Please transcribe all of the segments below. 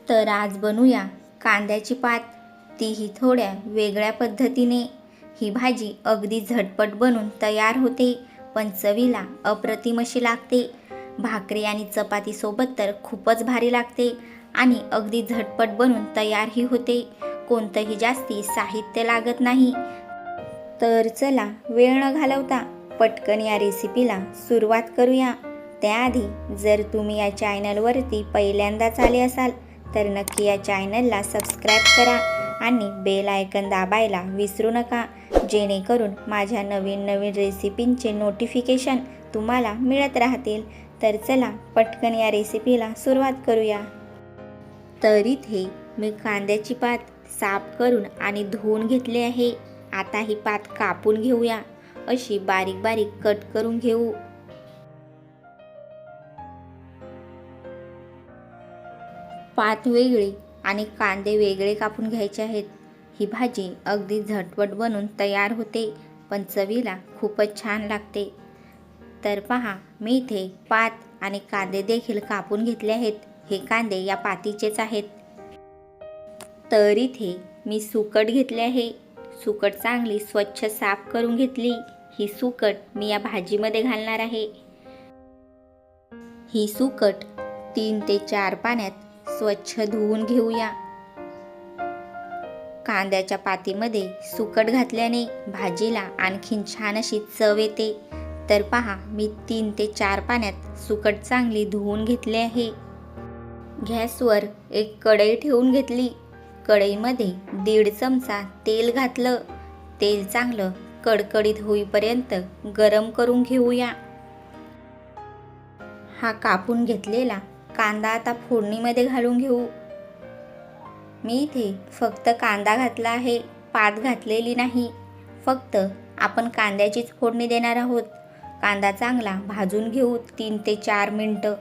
तर आज बनवूया कांद्याची पात, तीही थोड्या वेगळ्या पद्धतीने। ही भाजी अगदी झटपट बनून तयार होते, पण चवीला अप्रतिम अशी लागते। भाकरी आणि चपाती सोबत तर खूपच भारी लागते आणि अगदी झटपट बनून तयारही होते। कोणतंही जास्ती साहित्य लागत नाही। तर चला वेळ न घालवता पटकन या रेसिपीला सुरुवात करूया। त्याआधी जर तुम्ही या चॅनलवरती पहिल्यांदाच आले असाल तर नक्की या चॅनलला सबस्क्राईब करा आणि बेल आयकन दाबायला विसरू नका, जेणेकरून माझ्या नवीन रेसिपींचे नोटिफिकेशन तुम्हाला मिळत राहतील। तर चला पटकन या रेसिपीला सुरुवात करूया। तर इथे मी कांद्याची पात साफ करून आणि धुवून घेतली आहे। आता ही पात कापून घेऊया, अशी बारीक बारीक कट करून घेऊ। पात वेगळी आणि कांदे वेगळे कापून घ्यायचे आहेत। ही भाजी अगदी झटपट बनून तयार होते, पण चवीला खूपच छान लागते। तर पहा, मी इथे पात आणि कांदे देखील कापून घेतले आहेत। हे कांदे या पातीचेच आहेत। तर इथे मी सुकट घेतले आहे। सुकट चांगली स्वच्छ साफ करून घेतली। ही सुकट मी या भाजीमध्ये घालणार आहे। ही सुकट 3 ते 4 पाण्यात स्वच्छ धुवून घेऊया। कांद्याच्या पातीमध्ये सुकट घातल्याने भाजीला आणखीन छान अशी चव येते। तर पहा, मी 3 ते 4 पाण्यात सुकट चांगली धुवून घेतली आहे। गॅसवर एक कढई ठेवून घेतली। कढईमध्ये 1.5 चमचा तेल घातलं। तेल चांगलं कडकडीत होईपर्यंत गरम करून घेऊया। हा कापून घेतलेला कांदा आता फोडणीमध्ये घालून घेऊ। मी इथे फक्त कांदा घातला आहे, पात घातलेली नाही। फक्त आपण कांद्याचीच फोडणी देणार आहोत। कांदा चांगला भाजून घेऊ 3 ते 4 मिनिटं।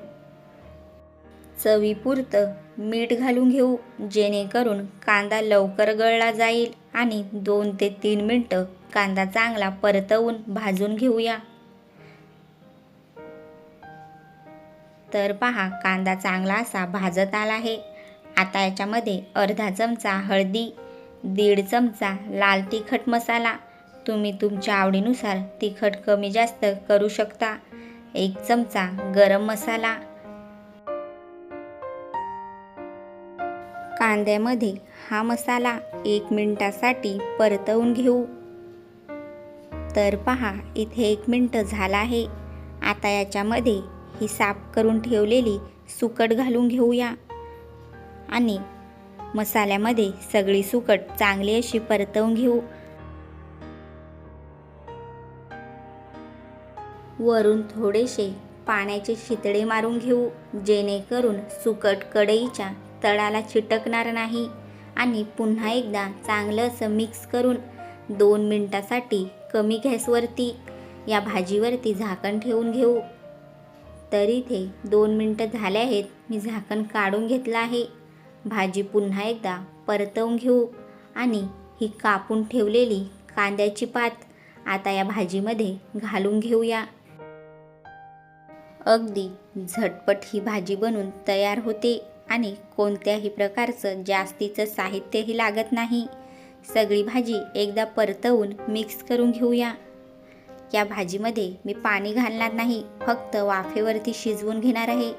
चवीपुरतं मीठ घालून घेऊ, जेणेकरून कांदा लवकर गळला जाईल आणि 2 ते 3 मिनिटं कांदा चांगला परतवून भाजून घेऊया। तर पहा, कांदा चांगला असा भाजत आला आहे। आता याच्यामध्ये अर्धा चमचा हळदी, 1.5 चमचा लाल तिखट मसाला, तुम्ही तुमच्या आवडीनुसार तिखट कमी जास्त करू शकता, 1 चमचा गरम मसाला। कांद्यामध्ये हा मसाला 1 मिनिटासाठी परतवून घेऊ। तर पहा, इथे 1 मिनिट झाला आहे। आता याच्यामध्ये ही साफ करून ठेवलेली सुकट घालून घेऊया आणि मसाल्यामध्ये सगळी सुकट चांगली अशी परतवून घेऊ। वरून थोडेसे पाण्याचे शितळे मारून घेऊ, जेणेकरून सुकट कढईच्या तळाला चिटकणार नाही। आणि पुन्हा एकदा चांगलं असं मिक्स करून 2 मिनिटासाठी कमी गॅसवरती या भाजीवरती झाकण ठेवून घेऊ। तर इथे 2 मिनिटं झाले आहेत। मी झाकण काढून घेतलं आहे। भाजी पुन्हा एकदा परतवून घेऊ आणि ही कापून ठेवलेली कांद्याची पात आता या भाजीमध्ये घालून घेऊया। अगदी झटपट ही भाजी बनून तयार होते आणि कोणत्याही प्रकारचं जास्तीचं साहित्यही लागत नाही। सगळी भाजी एकदा परतवून मिक्स करून घेऊया। या भाजीमध्ये मी पाणी घालणार नाही, फक्त वाफेवरती शिजवून घेणार आहे।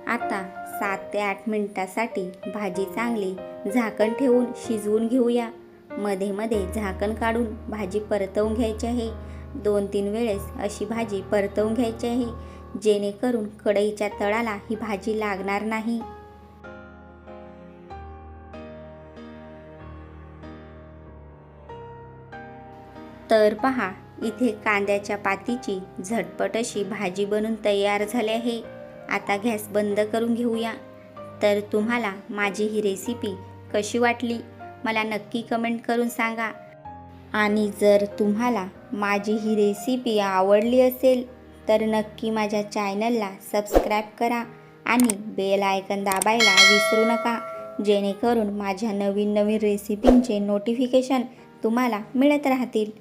आता 7 ते 8 मिनिटासाठी भाजी चांगली झाकण ठेवून शिजवून घेऊया। मध्ये मध्ये झाकण काढून भाजी परतवून घ्यायची आहे। 2-3 वेळेस अशी भाजी परतवून घ्यायची आहे, जेणेकरून कढईच्या तळाला ही भाजी लागणार नाही। तर पहा, इथे कांद्याच्या पातीची झटपट अशी भाजी बनून तयार झाली आहे। आता गॅस बंद करून घेऊया। तर तुम्हाला माझी ही रेसिपी कशी वाटली मला नक्की कमेंट करून सांगा। आणि जर तुम्हाला माझी ही रेसिपी आवडली असेल तर नक्की माझ्या चॅनलला सबस्क्राईब करा आणि बेल आयकन दाबायला विसरू नका, जेणेकरून माझ्या नवीन रेसिपींचे नोटिफिकेशन तुम्हाला मिळत राहतील।